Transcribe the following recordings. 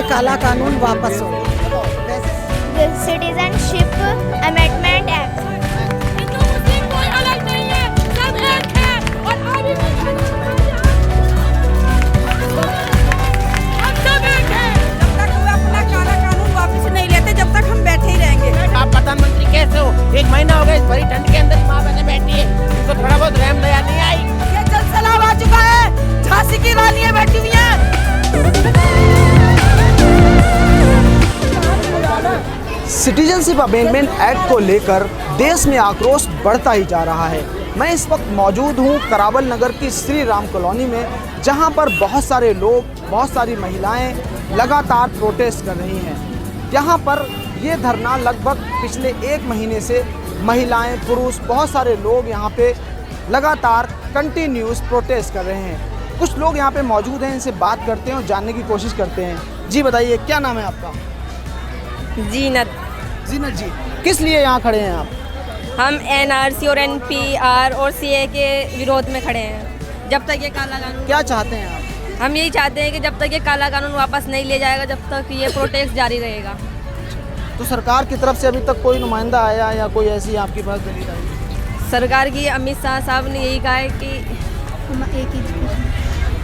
काला कानून वापस हो। Citizenship amendment act. हिंदू मुस्लिम कोई अलग नहीं है, सब एक है। और अभी भी हम सब एक है। जब तक वो अपना काला कानून वापस नहीं लेते, जब तक हम बैठे ही रहेंगे। आप प्रधानमंत्री कैसे हो? 1 महीना हो गया, इस भरी ठंड के अंदर माँ बहने बैठी है, इनको थोड़ा बहुत रहम दया नहीं आई। ये जल सैलाब आ चुका है, झांसी की रानियां बैठी हुई हैं। सिटीजनशिप अमेंडमेंट एक्ट को लेकर देश में आक्रोश बढ़ता ही जा रहा है। मैं इस वक्त मौजूद हूँ करावल नगर की श्री राम कॉलोनी में, जहाँ पर बहुत सारे लोग, बहुत सारी महिलाएं लगातार प्रोटेस्ट कर रही हैं। यहाँ पर ये धरना लगभग पिछले 1 महीने से महिलाएं, पुरुष, बहुत सारे लोग यहाँ पे लगातार कंटिन्यूस प्रोटेस्ट कर रहे हैं। कुछ लोग यहाँ पे मौजूद हैं, इनसे बात करते हैं और जानने की कोशिश करते हैं। जी बताइए, क्या नाम है आपका? जीनत। जीनत जी, किस लिए यहाँ खड़े हैं आप? हम एनआरसी और एनपीआर और सीए के विरोध में खड़े हैं। जब तक ये काला कानून, क्या चाहते हैं आप? हम यही चाहते हैं कि जब तक ये काला कानून वापस नहीं ले जाएगा, जब तक ये प्रोटेस्ट जारी रहेगा। तो सरकार की तरफ से अभी तक कोई नुमाइंदा आया या कोई ऐसी आपके पास दलील आई? सरकार की अमित शाह साहब ने यही कहा है कि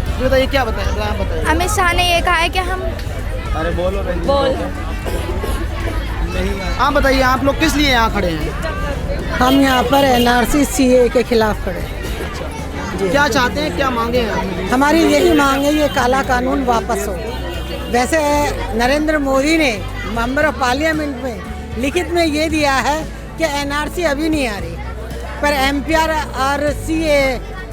जी बताइए, क्या बताइए? अमित शाह ने ये कहा है कि हम बोल आप बताइए, आप लोग किस लिए यहाँ खड़े हैं? हम यहाँ पर एनआरसी सीए के खिलाफ खड़े हैं। क्या चाहते हैं, क्या मांगे हैं आप? हमारी यही मांग है, ये काला कानून वापस हो। वैसे नरेंद्र मोदी ने मेंबर ऑफ पार्लियामेंट में लिखित में ये दिया है कि एनआरसी अभी नहीं आ रही, पर एमपीआर और सीए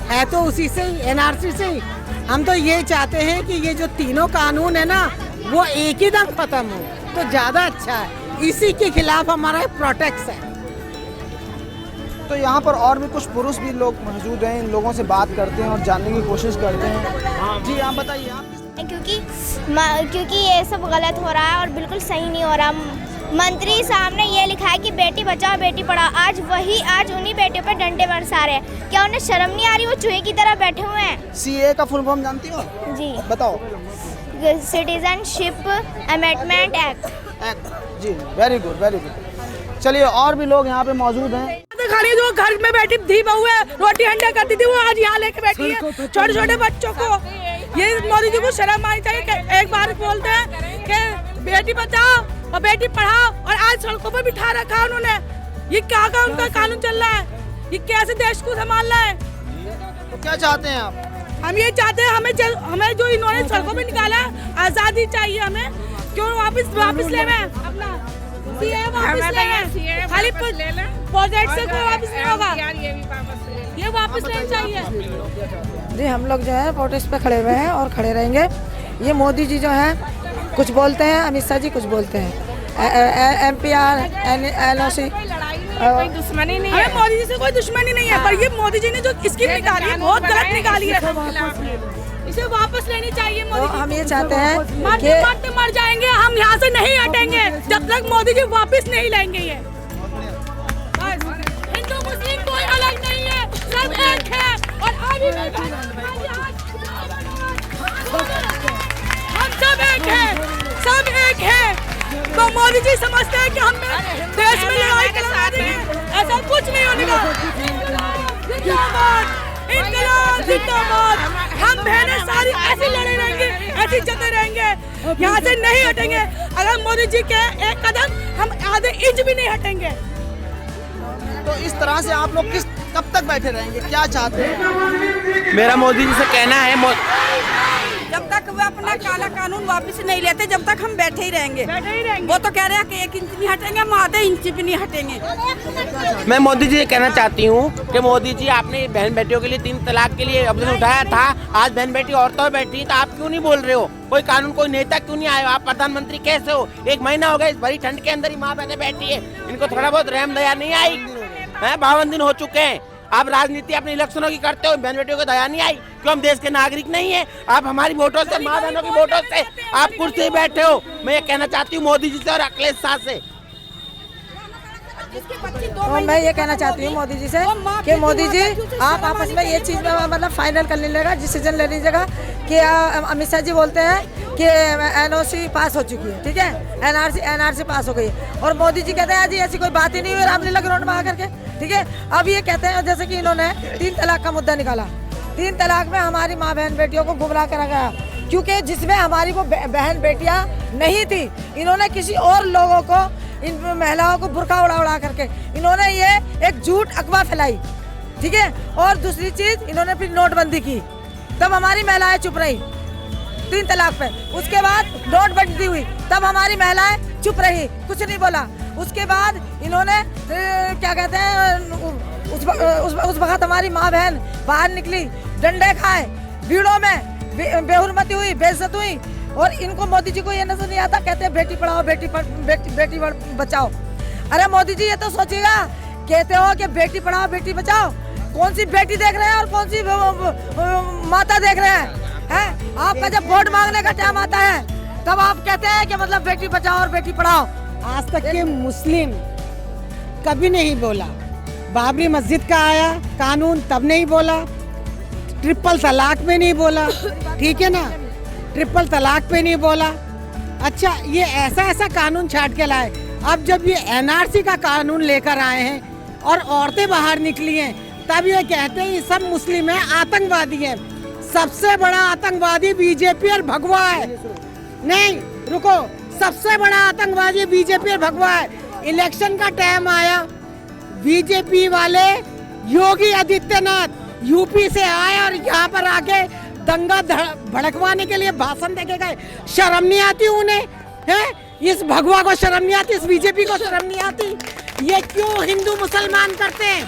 है तो उसी से ही, एनआरसी से ही। हम तो ये चाहते हैं कि ये जो तीनों कानून है ना, वो एक ही दम खत्म हो तो ज़्यादा अच्छा है। इसी के खिलाफ हमारा प्रोटेक्ट है। तो यहाँ पर और भी कुछ पुरुष भी लोग मौजूद हैं, इन लोगों से बात करते हैं और जानने की कोशिश करते हैं। जी आप बताइए, आप क्योंकि ये सब गलत हो रहा है और बिल्कुल सही नहीं हो रहा। मंत्री साहब ने ये लिखा है कि बेटी बचाओ बेटी पढ़ाओ, आज उन्हीं बेटियों पे डंडे बरसा रहे हैं। क्या उन्हें शर्म नहीं आ रही? वो चूहे की तरह बैठे हुए हैं। सीए का फुल फॉर्म जानती हो? जी, बताओ। Citizenship amendment act. जी, वेरी गुड, वेरी गुड। चलिए, और भी लोग यहाँ पे मौजूद हैं। खाली जो घर में बैठी धी बहू है, रोटी अंडा करती थी, वो आज यहाँ लेके बैठी है छोटे छोटे बच्चों को। ये मोदी जी को शर्म आनी चाहिए कि एक बार बोलते हैं कि बेटी बचाओ और बेटी पढ़ाओ, और आज सड़कों पर बिठा रखा उन्होंने। ये क्या का उनका कानून चल रहा है? ये कैसे देश को संभालना है? तो क्या चाहते हैं आप? हम ये चाहते हैं, हमें जो इन्होंने सड़कों पे निकाला है, आजादी चाहिए हमें। क्यों वापस ले रहे हैं अपना सीए वापस ले रहे हैं? खाली प्रोजेक्ट से कोई वापस नहीं होगा, ये वापस लेना चाहिए। जी, हम लोग जो है प्रोटेस्ट पे खड़े हुए हैं और खड़े रहेंगे। ये मोदी जी जो है कुछ बोलते हैं, अमित शाह जी कुछ बोलते हैं, एमपीआर एनओसी, कोई दुश्मनी नहीं है। मोदी जी से कोई दुश्मनी नहीं है, पर ये मोदी जी ने जो स्कीम निकाली है बहुत गलत निकाली है। इसे वापस लेनी चाहिए मोदी जी। हम ये चाहते हैं मरते मर जाएंगे, हम यहाँ से नहीं हटेंगे जब तक मोदी जी वापस नहीं लेंगे। ये हिंदू मुस्लिम कोई अलग नहीं है, सब एक है। और अभी हम सब एक है, सब एक है। तो मोदी जी समझते हैं कि हम देश में लड़ाई करवा देंगे, ऐसा कुछ नहीं होने का। जिंदाबाद, इनकलाब जिंदाबाद। हम बहनें सारी ऐसे लड़े रहेंगे, ऐसे जते रहेंगे, यहाँ से नहीं हटेंगे। अगर मोदी जी के एक कदम, हम आधे इंच भी नहीं हटेंगे। तो इस तरह से आप लोग कब तक बैठे रहेंगे? क्या चाहते हैं? मेरा मोदी जी से कहना है, जब तक वो अपना काला कानून वापस नहीं लेते, जब तक हम बैठे ही रहेंगे। वो तो कह रहे हैं कि 1 इंच नहीं हटेंगे, हम आधे इंच भी नहीं हटेंगे। मैं मोदी जी से कहना चाहती हूँ कि मोदी जी, आपने बहन बेटियों के लिए 3 तलाक के लिए आवेदन उठाया था। आज बहन बेटी औरतों बैठी, तो आप क्यों नहीं बोल रहे हो? कोई कानून, कोई नेता क्यों नहीं आया? आप प्रधानमंत्री कैसे हो? 1 महीना हो गया, इस भरी ठंड के अंदर ही माँ बहने बैठी है, इनको थोड़ा बहुत रहम दया नहीं आई है? 52 दिन हो चुके हैं। आप राजनीति अपने इलेक्शनों की करते हो, बहन बेटियों को दया नहीं आई? क्यों हम देश के नागरिक नहीं है? आप हमारी वोटों से, माँ बहनों की वोटों से आप कुर्सी पे बैठे हो। मैं ये कहना चाहती हूँ मोदी जी से और अखिलेश शाह से। और मैं ये कहना चाहती हूँ मोदी जी से कि मोदी जी आप आपस में ये चीज़ में मतलब फाइनल कर लीजिएगा, डिसीजन ले लीजिएगा कि अमित शाह जी बोलते हैं कि एनओसी पास हो चुकी है, ठीक है, एनआरसी पास हो गई है, और मोदी जी कहते हैं जी ऐसी कोई बात ही नहीं हुई रामलीला ग्राउंड में आकर के, ठीक है। अब ये कहते हैं जैसे कि इन्होंने 3 तलाक का मुद्दा निकाला, 3 तलाक में हमारी माँ बहन बेटियों को गुमराह करा गया, क्योंकि जिसमें हमारी वो बहन बेटियां नहीं थी, इन्होंने किसी और लोगों को, इन महिलाओं को बुर्का उड़ा करके इन्होंने ये एक झूठ अफवाह फैलाई, ठीक है। और दूसरी चीज इन्होंने फिर नोटबंदी की, तब हमारी महिलाएं चुप रही 3 तलाक पे, उसके बाद नोटबंदी हुई तब हमारी महिलाएं चुप रही, कुछ नहीं बोला। उसके बाद इन्होंने क्या कहते हैं उस वक्त हमारी माँ बहन बाहर निकली, डंडे खाए, भीड़ों में बेहुरमती हुई, बेइज्जत हुई, और इनको मोदी जी को ये नजर नहीं आता, कहते हैं बेटी पढ़ाओ बेटी बचाओ। अरे मोदी जी ये तो सोचिएगा, कहते हो कि बेटी पढ़ाओ बेटी बचाओ, कौन सी बेटी देख रहे हैं और कौन सी माता देख रहे हैं? आपका जब वोट मांगने का टाइम आता है तब आप कहते हैं कि मतलब बेटी बचाओ और बेटी पढ़ाओ। आज तक के मुस्लिम कभी नहीं बोला, बाबरी मस्जिद का आया कानून तब नहीं बोला, ट्रिपल तलाक में नहीं बोला, ठीक है ना, ट्रिपल तलाक पे नहीं बोला। अच्छा, ये ऐसा कानून छाट के लाए, अब जब ये एनआरसी का कानून लेकर आए हैं और औरतें बाहर निकली हैं, तब ये कहते हैं ये सब मुस्लिम है, आतंकवादी है। सबसे बड़ा आतंकवादी बीजेपी और भगवा है। नहीं रुको, सबसे बड़ा आतंकवादी बीजेपी और भगवा है। इलेक्शन का टाइम आया, बीजेपी वाले योगी आदित्यनाथ यूपी से आए और यहाँ पर आके दंगा भड़कवाने के लिए भाषण देके गए। शर्म नहीं आती उन्हें? है इस भगवा को शर्म नहीं आती, इस बीजेपी को शर्म नहीं आती? ये क्यों हिंदू मुसलमान करते हैं?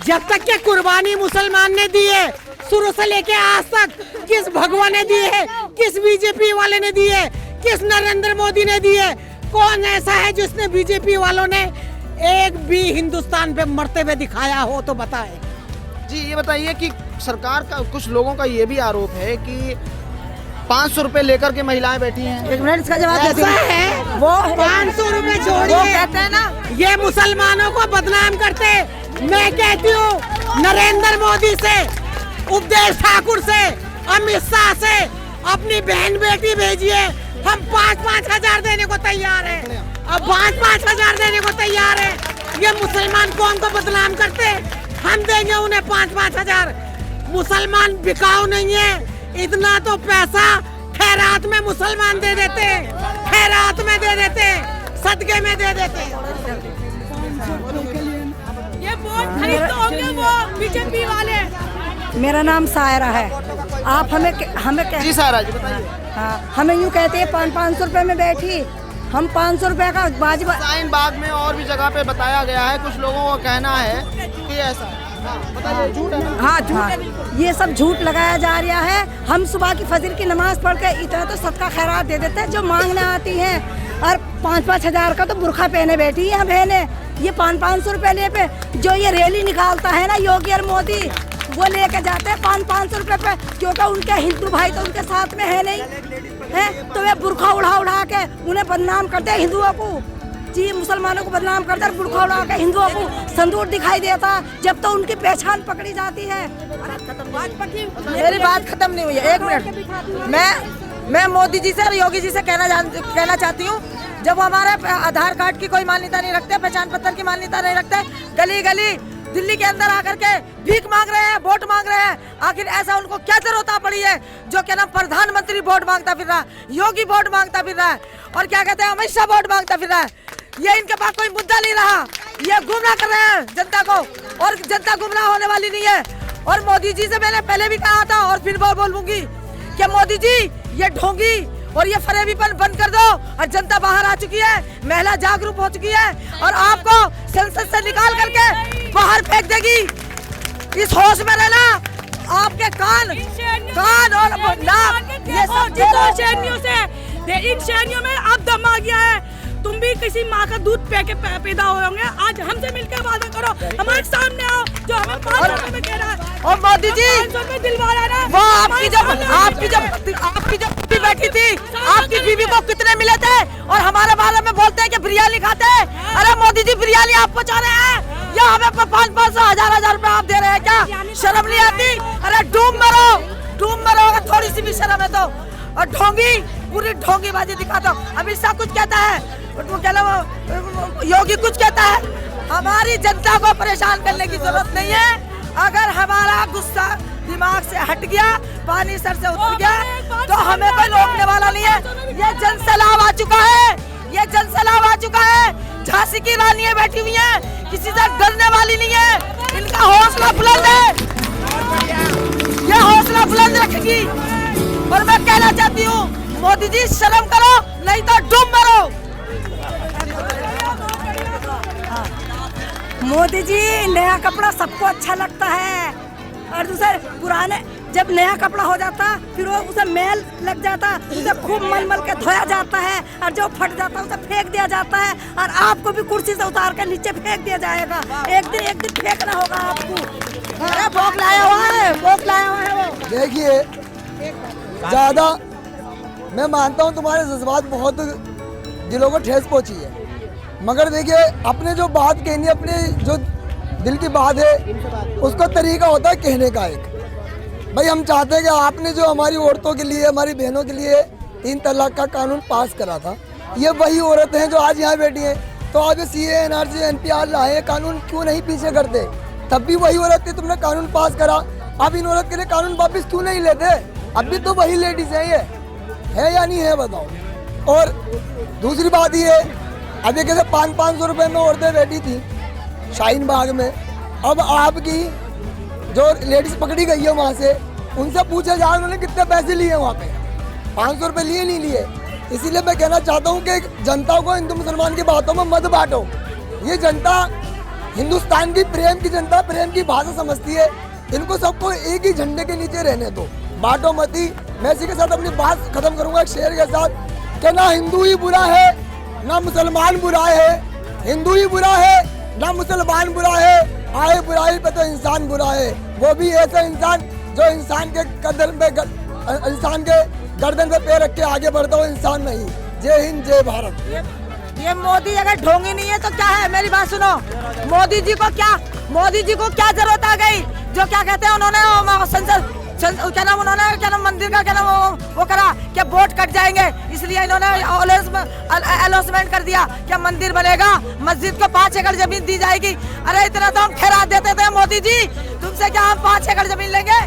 जब तक के कुर्बानी मुसलमान ने दी है शुरू से लेके आज तक, किस भगवा ने दी है, किस बीजेपी वाले ने दी है, किस नरेंद्र मोदी ने दी है? कौन ऐसा है जिसने बीजेपी वालों ने एक भी हिंदुस्तान पे मरते हुए दिखाया हो तो बताए। जी ये बताइए कि सरकार का, कुछ लोगों का ये भी आरोप है कि 500 रुपए लेकर के महिलाएं बैठी हैं। 1 मिनट इसका जवाब देती ऐसा है, वो 500 रुपए छोड़िए, वो कहते हैं ना ये मुसलमानों को बदनाम करते। मैं कहती हूँ नरेंद्र मोदी से, उपदेश ठाकुर से, अमित शाह से अपनी बहन बेटी भेजिए, हम 5-5 हजार देने को तैयार है। अब 5-5 हजार देने को तैयार है। ये मुसलमान कौम को बदनाम करते, हम देंगे उन्हें 5-5 हजार। मुसलमान बिकाऊ नहीं है, इतना तो पैसा खैरात में मुसलमान दे देते, खैरात में दे देते, सदके में दे देते। ये वोट खरीद तो होंगे वो बीजेपी वाले। मेरा नाम सायरा है। आप हमें जी सायरा जी बताइए। हाँ, हमें यूँ कहते हैं 500 रुपए में बैठी, हम 500 रुपए का बाजवा। साइन बाग में और भी जगह पे बताया गया है, कुछ लोगों का कहना है कि ऐसा। बताइए, झूठ है ना? हाँ झूठ, ये सब झूठ लगाया जा रहा है। हम सुबह की फजर की नमाज पढ़ के इतना तो सदका खैरात दे देते हैं जो मांगने आती हैं, और 5-5 हजार का तो बुरखा पहने बैठी है बहने। ये 500 रुपए ले पे जो ये रैली निकालता है ना योगी और मोदी, वो लेके जाते हैं 500 रुपए पे, क्योंकि उनके हिंदू भाई तो उनके साथ में है नहीं है, तो वे बुरखा उड़ा के उन्हें बदनाम करते हैं हिंदुओं को। जी मुसलमानों को बदनाम करते हैं, बुरखा उड़ा के हिंदुओं को संदूर दिखाई देता जब तो उनकी पहचान पकड़ी जाती है। मेरी बात खत्म नहीं हुई है, 1 मिनट। मैं मोदी जी से और योगी जी से कहना चाहती हूँ, जब हमारे आधार कार्ड की कोई मान्यता नहीं रखते, पहचान पत्र की मान्यता नहीं रखते, गली गली दिल्ली के अंदर आकर के भीख मांग रहे हैं, वोट मांग रहे हैं, आखिर ऐसा उनको क्या जरूरत पड़ी है? जो क्या नाम प्रधानमंत्री वोट मांगता फिर रहा है, योगी वोट मांगता फिर रहा है, और क्या कहते हैं अमित शाह वोट मांगता फिर रहा है। ये इनके पास कोई मुद्दा नहीं रहा, ये गुमराह कर रहे हैं जनता को, और जनता गुमराह होने वाली नहीं है। और मोदी जी से मैंने पहले भी कहा था और फिर बोलूंगी कि मोदी जी ये ढोंगी और ये फरेबीपन बंद कर दो, और जनता बाहर आ चुकी है, महिला जागरूक हो चुकी है, और आपको संसद से निकाल करके बाहर फेंक देगी। इस होश में रहना, आपके कान और नाक ये सब इन श्रेणियों में अब दम आ गया है। तुम भी किसी माँ का दूध पैदा हुए होंगे, आज हमसे मिलकर वादा करो, हमारे सामने आओ, जो हमें 500 रुपए में कह रहा है। और मोदी जी 500 रुपए दिलवाना ना, वो आपकी जब बैठी थी, आपकी बीवी को कितने मिले थे, और हमारे बारे में बोलते हैं कि बिरयानी खाते हैं। अरे मोदी जी बिरयानी आप पहुँचा रहे हैं या हमें 500 1000 रुपए आप दे रहे हैं क्या? शर्म नहीं आती? अरे डूब मरो अगर थोड़ी सी भी शर्म है तो। और ढोंगी, पूरी ढोंगीबाजी दिखाता हूँ। अमित शाह कुछ कहता है, योगी कुछ कहता है। हमारी जनता को परेशान करने की जरूरत नहीं है। अगर हमारा गुस्सा दिमाग से हट गया, पानी सर से उतर गया, तो हमें कोई रोकने वाला नहीं है। ये जन सैलाब आ चुका है, ये जन सैलाब आ चुका है। झांसी की रानियां बैठी हुई हैं, किसी से डरने वाली नहीं है। इनका हौसला बुलंद है, ये हौसला बुलंद रखेगी। और मैं कहना चाहती हूँ, मोदी जी शर्म करो, नहीं तो डूब मरो। मोदी जी, नया कपड़ा सबको अच्छा लगता है, और दूसरे पुराने जब नया कपड़ा हो जाता फिर वो उसे मैल लग जाता, उसे खूब मल के धोया जाता है, और जो फट जाता उसे फेंक दिया जाता है। और आपको भी कुर्सी से उतार कर नीचे फेंक दिया जाएगा। एक दिन फेंकना होगा आपको। अरे भोग लाया हुआ है वो। देखिए, ज्यादा मैं मानता हूँ तुम्हारे जज्बात बहुत दिलों को ठेस पहुँची है, मगर देखिए अपने जो बात कहनी, अपने जो दिल की बात है, उसका तरीका होता है कहने का। एक भाई हम चाहते हैं कि आपने जो हमारी औरतों के लिए, हमारी बहनों के लिए 3 तलाक का कानून पास करा था, ये वही औरतें हैं जो आज यहाँ बैठी हैं। तो आप ये CAA NRC NPR लाए, कानून क्यों नहीं पीछे करते? तब भी वही औरत थी, तुमने कानून पास करा, अब इन औरत के लिए कानून वापिस क्यों नहीं लेते? अब भी तो वही लेडीज है, ये है या नहीं है बताओ। और दूसरी बात ये, अब ये कैसे 500 रुपए में औरतें बैठी थी शाहीन बाग में, अब आपकी जो लेडीज पकड़ी गई है वहाँ से, उनसे पूछा जाए उन्होंने कितने पैसे लिए वहाँ पे? 500 रुपए लिए नहीं लिए। इसीलिए मैं कहना चाहता हूँ कि जनता को हिंदू मुसलमान की बातों में मत बांटो। ये जनता हिंदुस्तान की प्रेम की जनता, प्रेम की भाषा समझती है। इनको सबको एक ही झंडे के नीचे रहने दो, बांटो मत ही। मैं इसी के साथ अपनी बात खत्म करूंगा एक शेर के साथ कि ना हिंदू ही बुरा है ना मुसलमान बुरा है, हिंदू ही बुरा है ना मुसलमान बुरा है, आए बुराई पे तो इंसान बुरा है, वो भी ऐसा इंसान जो इंसान के गर्दन पे पैर रख के आगे बढ़ता हो, इंसान नहीं। जय हिंद, जय भारत। ये मोदी अगर ढोंगी नहीं है तो क्या है? मेरी बात सुनो, मोदी जी को क्या जरूरत आ गई? जो क्या कहते हैं उन्होंने मंदिर का वो करा कि वोट कट जाएंगे, इसलिए इन्होंने अनाउंसमेंट कर दिया कि मंदिर बनेगा, मस्जिद को 5 एकड़ जमीन दी जाएगी। अरे इतना तो हम खैरात देते थे मोदी जी, तुमसे क्या हम 5 एकड़ जमीन लेंगे?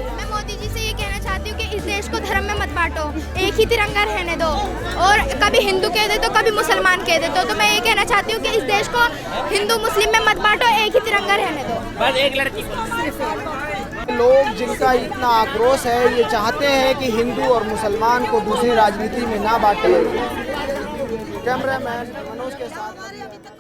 मैं मोदी जी से ये कहना चाहती हूँ कि इस देश को धर्म में मत बांटो, एक ही तिरंगा रहने दो, और कभी हिंदू कह दे तो कभी मुसलमान कह दे तो मैं ये कहना चाहती हूँ कि इस देश को हिंदू मुस्लिम में मत बांटो, एक ही तिरंगा रहने दो। बस एक लड़की लोग जिनका इतना आक्रोश है, ये चाहते हैं कि हिंदू और मुसलमान को दूसरी राजनीति में ना बांटे। कैमरामैन मनोज के साथ